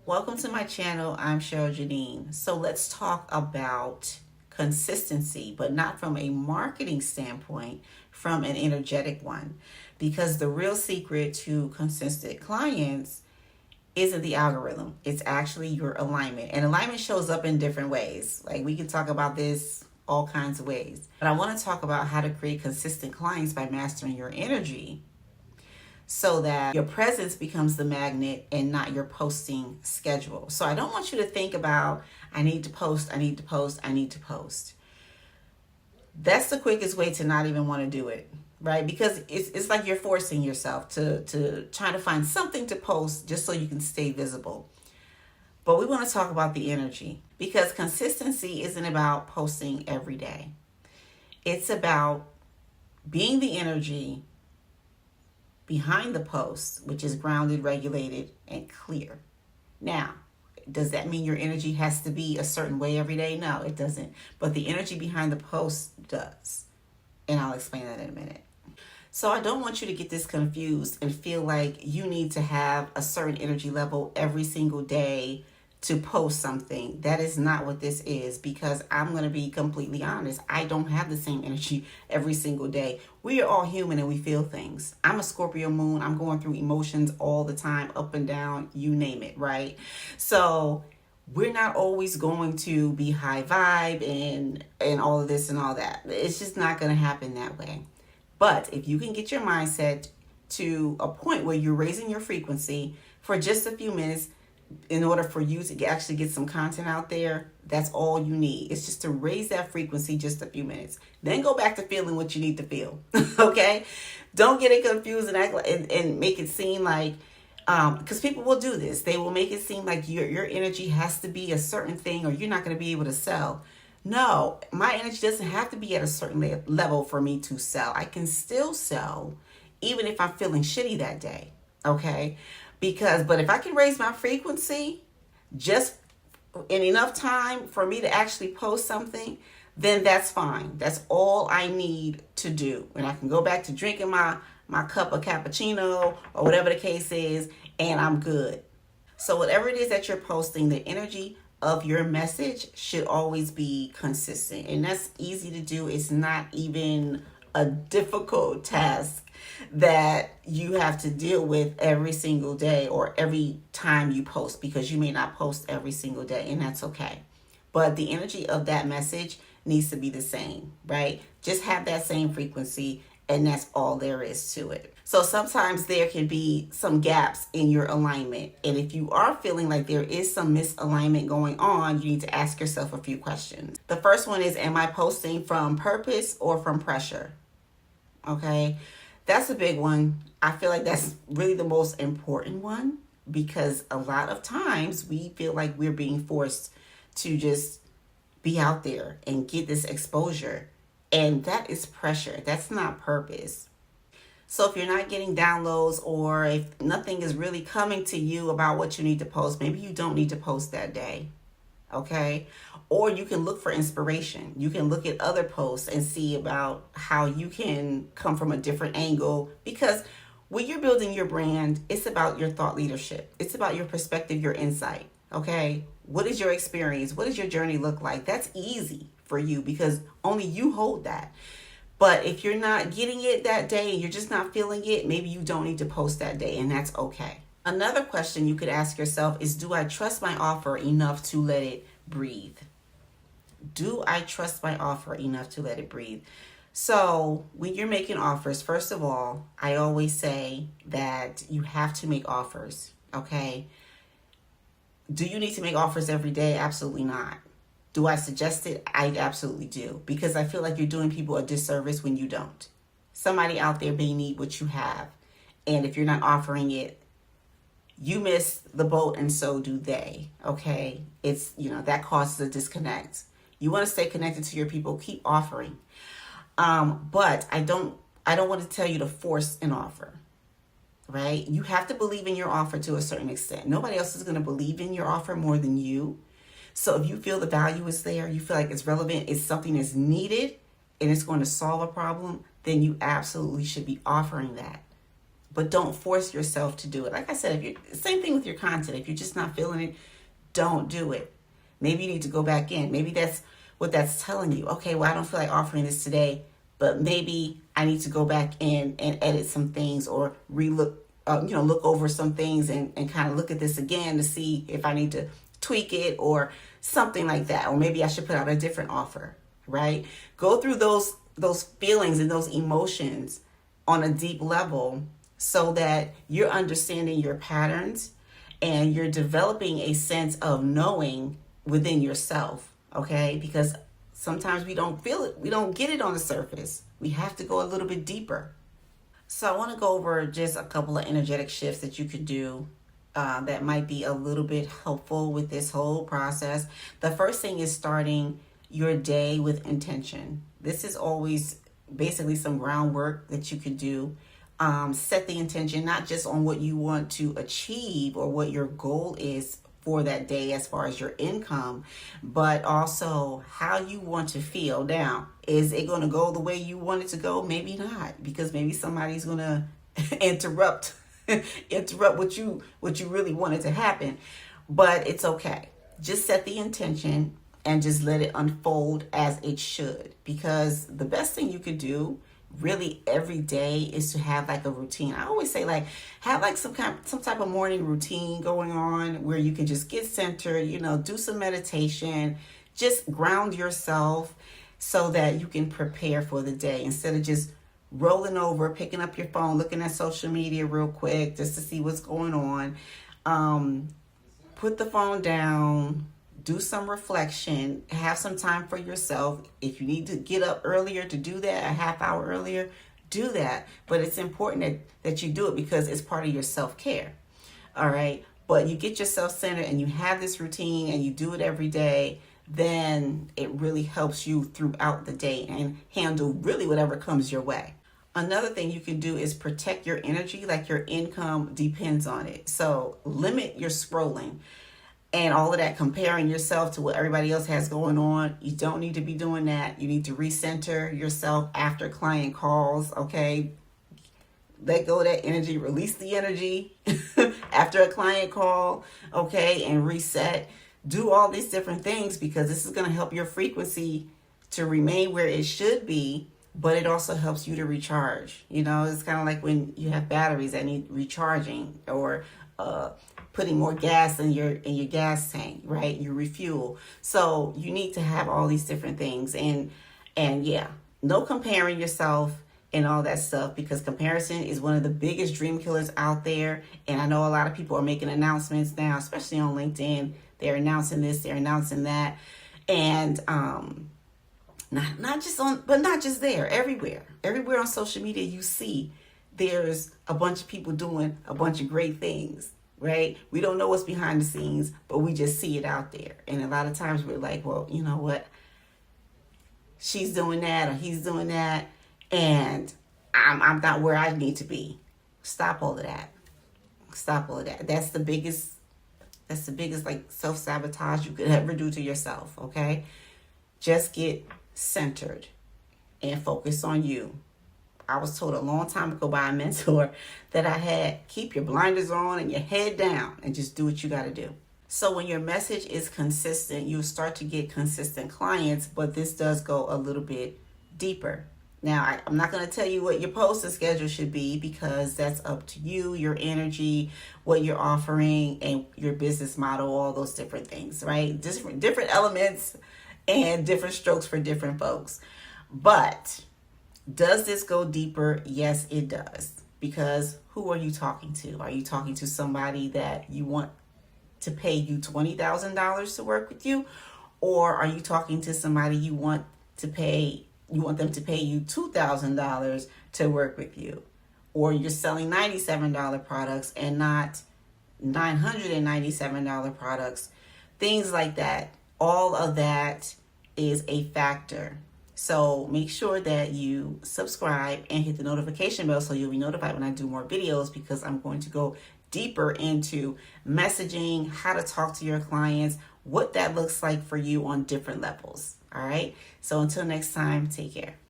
Welcome to my channel. I'm Cheryl Janeen. So let's talk about consistency, but not from a marketing standpoint, from an energetic one. Because the real secret to consistent clients isn't the algorithm, it's actually your alignment. And alignment shows up in different ways. Like we can talk about this all kinds of ways. But I want to talk about how to create consistent clients by mastering your energy so that your presence becomes the magnet and not your posting schedule. So I don't want you to think about, I need to post, I need to post, I need to post. That's the quickest way to not even want to do it, right? Because it's like you're forcing yourself to try to find something to post just so you can stay visible. But we want to talk about the energy, because consistency isn't about posting every day. It's about being the energy behind the post, which is grounded, regulated, and clear. Now, does that mean your energy has to be a certain way every day? No, it doesn't. But the energy behind the post does. And I'll explain that in a minute. So I don't want you to get this confused and feel like you need to have a certain energy level every single day to post something. That is not what this is, because I'm going to be completely honest. I don't have the same energy every single day. We are all human and we feel things. I'm a Scorpio moon. I'm going through emotions all the time, up and down, you name it, right? So we're not always going to be high vibe and all of this and all that. It's just not going to happen that way. But if you can get your mindset to a point where you're raising your frequency for just a few minutes, in order for you to actually get some content out there, that's all you need. It's just to raise that frequency just a few minutes. Then go back to feeling what you need to feel. Okay? Don't get it confused and act like, and make it seem like, because people will do this. They will make it seem like your energy has to be a certain thing or you're not going to be able to sell. No, my energy doesn't have to be at a certain level for me to sell. I can still sell even if I'm feeling shitty that day. Okay? But if I can raise my frequency just in enough time for me to actually post something, then that's fine. That's all I need to do. And I can go back to drinking my cup of cappuccino or whatever the case is, and I'm good. So whatever it is that you're posting, the energy of your message should always be consistent. And that's easy to do. It's not even a difficult task that you have to deal with every single day or every time you post, because you may not post every single day, and that's okay. But the energy of that message needs to be the same, right? Just have that same frequency, and that's all there is to it. So sometimes there can be some gaps in your alignment. And if you are feeling like there is some misalignment going on, you need to ask yourself a few questions. The first one is, am I posting from purpose or from pressure? Okay, that's a big one. I feel like that's really the most important one, because a lot of times we feel like we're being forced to just be out there and get this exposure. And that is pressure. That's not purpose. So if you're not getting downloads, or if nothing is really coming to you about what you need to post, maybe you don't need to post that day. Okay? Or you can look for inspiration. You can look at other posts and see about how you can come from a different angle, because when you're building your brand, it's about your thought leadership. It's about your perspective, your insight. Okay? What is your experience? What does your journey look like? That's easy for you because only you hold that. But if you're not getting it that day and you're just not feeling it, maybe you don't need to post that day, and that's okay. Another question you could ask yourself is, do I trust my offer enough to let it breathe? Do I trust my offer enough to let it breathe? So when you're making offers, first of all, I always say that you have to make offers, okay? Do you need to make offers every day? Absolutely not. Do I suggest it? I absolutely do, because I feel like you're doing people a disservice when you don't. Somebody out there may need what you have, and if you're not offering it, you miss the boat and so do they, okay? It's, that causes a disconnect. You want to stay connected to your people, keep offering. But I don't want to tell you to force an offer, right? You have to believe in your offer to a certain extent. Nobody else is going to believe in your offer more than you. So if you feel the value is there, you feel like it's relevant, it's something that's needed, and it's going to solve a problem, then you absolutely should be offering that. but don't force yourself to do it. Like I said, if you same thing with your content. If you're just not feeling it, don't do it. Maybe you need to go back in. Maybe that's what that's telling you. Okay, well, I don't feel like offering this today, but maybe I need to go back in and edit some things or relook, look over some things and kind of look at this again to see if I need to tweak it or something like that. Or maybe I should put out a different offer, right? Go through those feelings and those emotions on a deep level so that you're understanding your patterns and you're developing a sense of knowing within yourself, okay? Because sometimes we don't feel it, we don't get it on the surface. We have to go a little bit deeper. So I want to go over just a couple of energetic shifts that you could do that might be a little bit helpful with this whole process. The first thing is starting your day with intention. This is always basically some groundwork that you could do. Set the intention not just on what you want to achieve or what your goal is for that day as far as your income, but also how you want to feel. Now, is it going to go the way you want it to go? Maybe not, because maybe somebody's going to interrupt what you really wanted to happen. But it's okay. Just set the intention and just let it unfold as it should, because the best thing you could do really every day is to have like a routine. I always say, like, have like some type of morning routine going on where you can just get centered, do some meditation, just ground yourself so that you can prepare for the day instead of just rolling over, picking up your phone, looking at social media real quick just to see what's going on. Put the phone down, do some reflection, have some time for yourself. If you need to get up earlier to do that, a half hour earlier, do that. But it's important that you do it because it's part of your self-care. All right. But you get yourself centered and you have this routine and you do it every day, then it really helps you throughout the day and handle really whatever comes your way. Another thing you can do is protect your energy, like your income depends on it. So limit your scrolling and all of that, comparing yourself to what everybody else has going on. You don't need to be doing that. You need to recenter yourself after client calls, okay? Let go of that energy, release the energy after a client call, okay? And reset. Do all these different things because this is going to help your frequency to remain where it should be, but it also helps you to recharge. It's kind of like when you have batteries that need recharging or putting more gas in your gas tank, right? You refuel. So you need to have all these different things. And yeah, no comparing yourself and all that stuff, because comparison is one of the biggest dream killers out there. And I know a lot of people are making announcements now, especially on LinkedIn. They're announcing this, they're announcing that. And not just there, everywhere on social media, you see there's a bunch of people doing a bunch of great things, right? We don't know what's behind the scenes, but we just see it out there. And a lot of times we're like, well, you know what? She's doing that or he's doing that, and I'm not where I need to be. Stop all of that. That's the biggest like self-sabotage you could ever do to yourself, okay? Just get centered and focus on you. I was told a long time ago by a mentor that I had, keep your blinders on and your head down and just do what you got to do. So when your message is consistent, you'll start to get consistent clients, but this does go a little bit deeper. Now, I'm not going to tell you what your posting schedule should be because that's up to you, your energy, what you're offering, and your business model, all those different things, right? Different elements and different strokes for different folks. But does this go deeper? Yes, it does. Because who are you talking to? Are you talking to somebody that you want to pay you $20,000 to work with you? Or are you talking to somebody you want them to pay you $2,000 to work with you? Or you're selling $97 products and not $997 products. Things like that. All of that is a factor. So make sure that you subscribe and hit the notification bell so you'll be notified when I do more videos, because I'm going to go deeper into messaging, how to talk to your clients, what that looks like for you on different levels. All right. So until next time, take care.